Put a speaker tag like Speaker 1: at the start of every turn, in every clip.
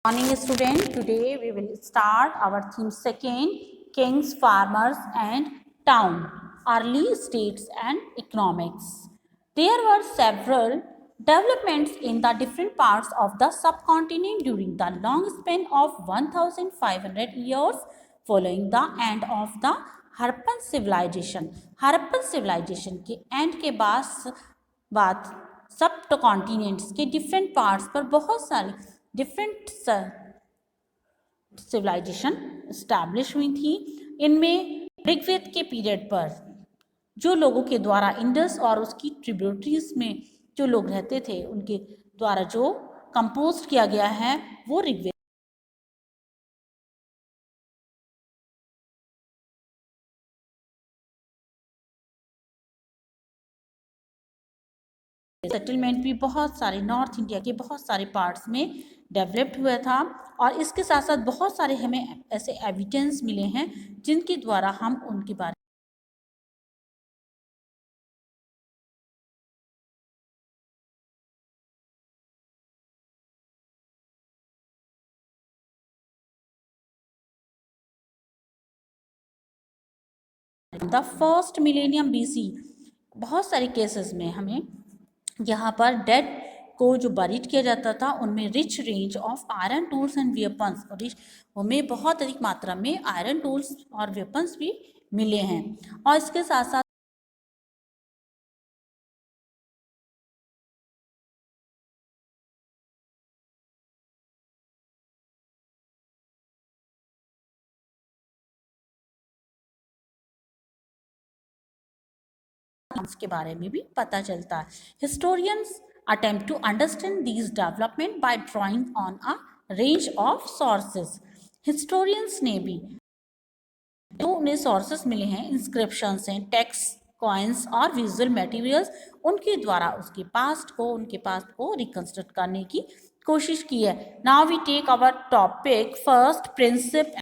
Speaker 1: Morning student, today we will start our theme second, kings, farmers and town, early states and economics. There were several developments in the different parts of the subcontinent during the long span of 1500 years following the end of the Harappan civilization. Harappan civilization के end के बाद सब continents के different parts पर बहुत सारी different civilisation establish हुई थी। इनमें ऋग्वेद के पीरियड पर जो लोगों के द्वारा इंडस और उसकी ट्रिब्यूटरीज में जो लोग रहते थे उनके द्वारा जो कंपोज किया गया है वो ऋग्वेद सेटलमेंट भी बहुत सारे नॉर्थ इंडिया के बहुत सारे पार्ट्स में डेवलप्ड हुआ था और इसके साथ साथ बहुत सारे हमें ऐसे एविडेंस मिले हैं जिनके द्वारा हम उनके बारे द फर्स्ट मिलेनियम BC बहुत सारे केसेस में हमें यहाँ पर डेड को जो बरीड किया जाता था उनमें rich range of iron tools and weapons और हमें बहुत अधिक मात्रा में आयरन टूल्स और वेपन्स भी मिले हैं और इसके साथ साथ के बारे में भी पता चलता है। Historians attempt to understand these development by drawing on a range of sources. Historians ने भी जो उन्हें सोर्सेस मिले हैं, इंस्क्रिप्शंस हैं, टेक्स्ट, कॉइन्स और विजुअल मटेरियल्स, उनके द्वारा उनके पास्ट को रिकंस्ट्रक्ट करने की कोशिश की है। Now we take our topic first principle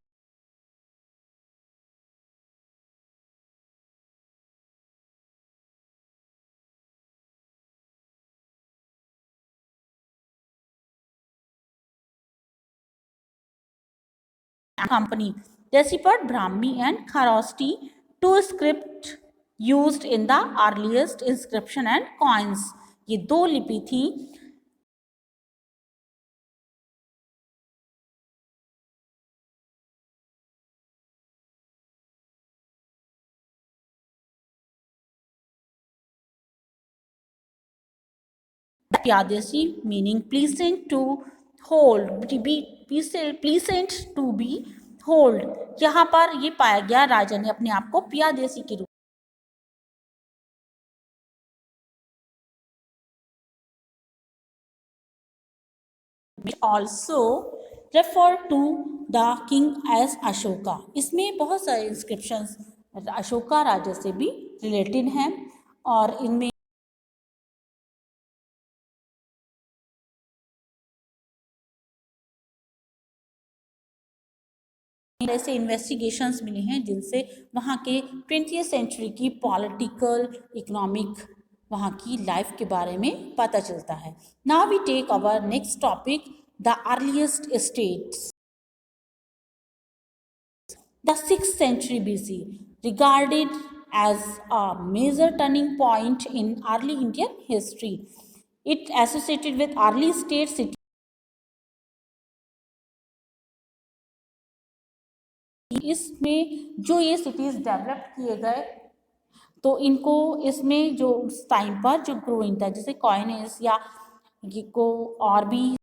Speaker 1: company. Deciphered Brahmi and Kharosthi, two script used in the earliest inscription and coins. ये दो लिपि थी Piyadasi meaning pleasant to hold, pleasant to behold. यहाँ पर ये पाया गया राजा ने अपने आप को प्यादेसी के रूप also refer to the king as Ashoka. इसमें बहुत सारे इंस्क्रिप्शंस अशोका राजा से भी रिलेटेड हैं और इनमें ऐसे इन्वेस्टिगेशंस मिले हैं जिनसे वहाँ के 20th सेंचुरी की पॉलिटिकल इकोनॉमिक वहाँ की लाइफ के बारे में पता चलता है। Now we take our next topic the earliest states. The 6th century BC, regarded as a major turning point in early Indian history. It associated with early state cities. इसमें जो ये सिटीज डेवलप किए गए तो इनको इसमें जो उस टाइम पर जो ग्रोइंग था जैसे कॉइनेस या को और भी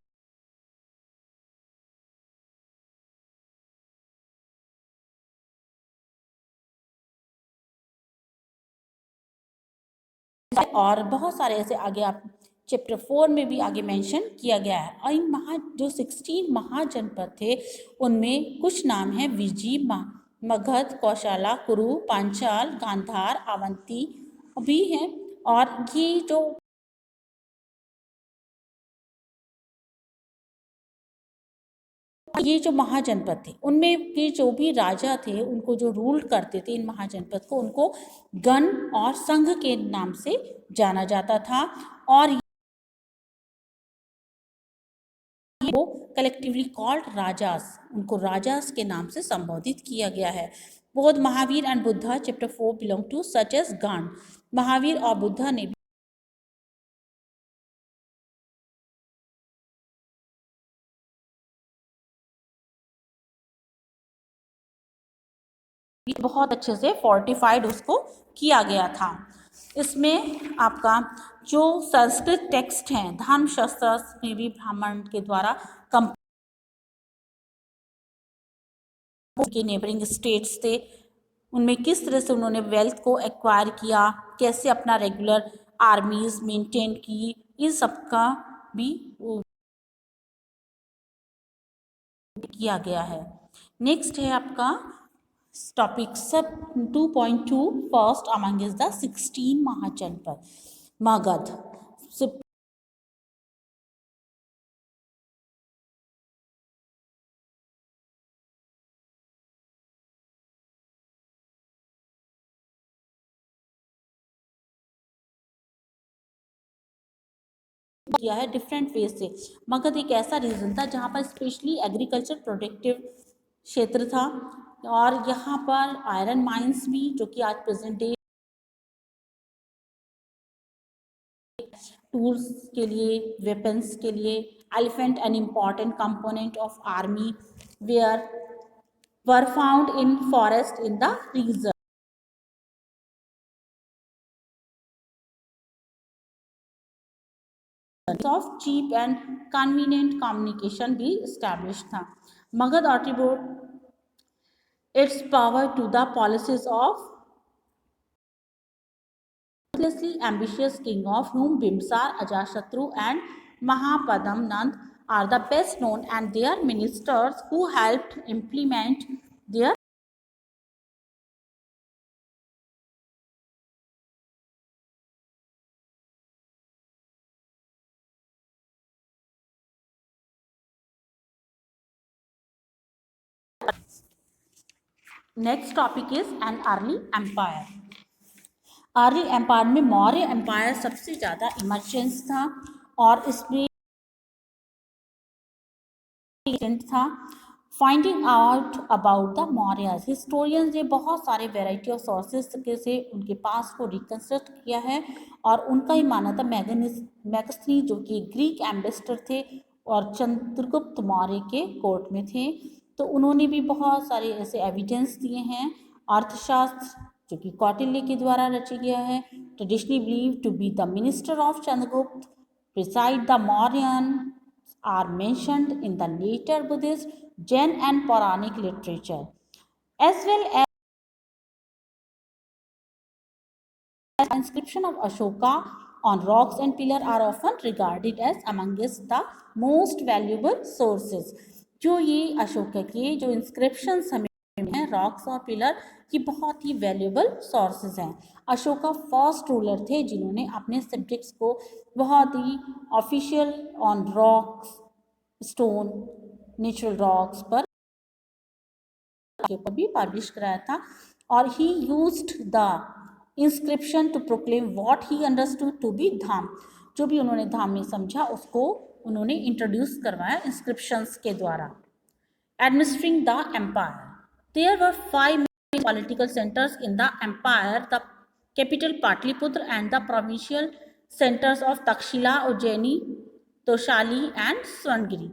Speaker 1: और बहुत सारे ऐसे आगे आप चैप्टर 4 में भी आगे मेंशन किया गया है। और इन जो 16 महाजनपद थे उनमें कुछ नाम हैं विजी, मगध, कौशला, कुरु, पांचाल, गांधार, अवंती भी हैं। और ये जो महाजनपद थे उनमें के जो भी राजा थे उनको जो रूल करते थे इन महाजनपद को उनको गण और संघ के नाम से जाना जाता था और वो कलेक्टिवली कॉल्ड राजास, उनको राजास के नाम से संबोधित किया गया है। Both Mahavira and Buddha chapter 4 belong to such as गांड। महावीर और बुद्धा ने बहुत अच्छे से फोर्टिफाइड उसको किया गया था। इसमें आपका जो संस्कृत टेक्स्ट हैं, धर्मशास्त्र में भी ब्राह्मण के द्वारा के नेबरिंग स्टेट्स थे, उनमें किस तरह से उन्होंने वेल्थ को एक्वायर किया, कैसे अपना रेगुलर आर्मीज मेंटेन की, इन सब का भी किया गया है। नेक्स्ट है आपका topic sub 2.2 first among is the 16 Mahajanapada Magadh. किया है डिफरेंट वे से। मगध एक ऐसा रीजन था जहाँ पर स्पेशली एग्रीकल्चर प्रोडक्टिव क्षेत्र था, और यहाँ पर आयरन माइंस भी, जो कि आज प्रेजेंट डे टूल्स के लिए, वेपन्स के लिए, elephant an important component of army where were found in forest in the region of cheap and convenient communication भी established था। Magadh attributed its power to the policies of ruthlessly ambitious king of whom Bimsar, Ajashatru and Mahapadam Nand are the best known, and their ministers who helped implement their next topic is an early empire. Early empire में Maurya empire सबसे ज़्यादा emergence था, और इसमें था finding out about the Mauryas. Historians ने बहुत सारे वेराइटी ऑफ सोर्सेस से उनके पास को रिकंस्ट्रक्ट किया है, और उनका ही माना था मैगस्थनी, जो कि ग्रीक एम्बेसडर थे और चंद्रगुप्त मौर्य के कोर्ट में थे, तो उन्होंने भी बहुत सारे ऐसे एविडेंस दिए हैं। अर्थशास्त्र, जो कि कौटिल्य के द्वारा रचा गया है, traditionally believe to be the minister of Chandragupta, preside the Mauryan are mentioned in the later Buddhist, Jain and Puranic literature, as well as inscription of Ashoka on rocks and pillar are often regarded as amongst the most valuable sources। जो ये अशोका के जो inscriptions हमें हैं rocks और pillar, ये बहुत ही valuable sources हैं। अशोका फर्स्ट रूलर थे जिन्होंने अपने सब्जेक्ट्स को बहुत ही official on rocks, stone, natural rocks पर भी पब्लिश कराया था, और he used the inscription to proclaim what he understood to be dhamma. जो भी उन्होंने धाम में समझा उसको उन्होंने इंट्रोड्यूस करवाया इंस्क्रिप्शंस के द्वारा। Administering the empire, there were 5 political centres in the empire, the capital Pataliputra and the provincial centres of Takshashila, Ujjaini, Tosali and Swarnagiri.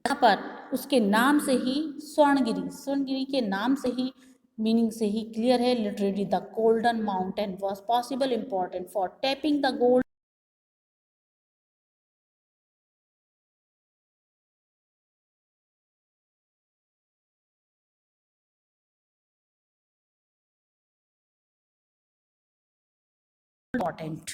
Speaker 1: यहाँ पर उसके नाम से ही स्वर्णगिरी के नाम से ही, मीनिंग से ही क्लियर है। Literary the golden mountain was possible important for tapping the gold important.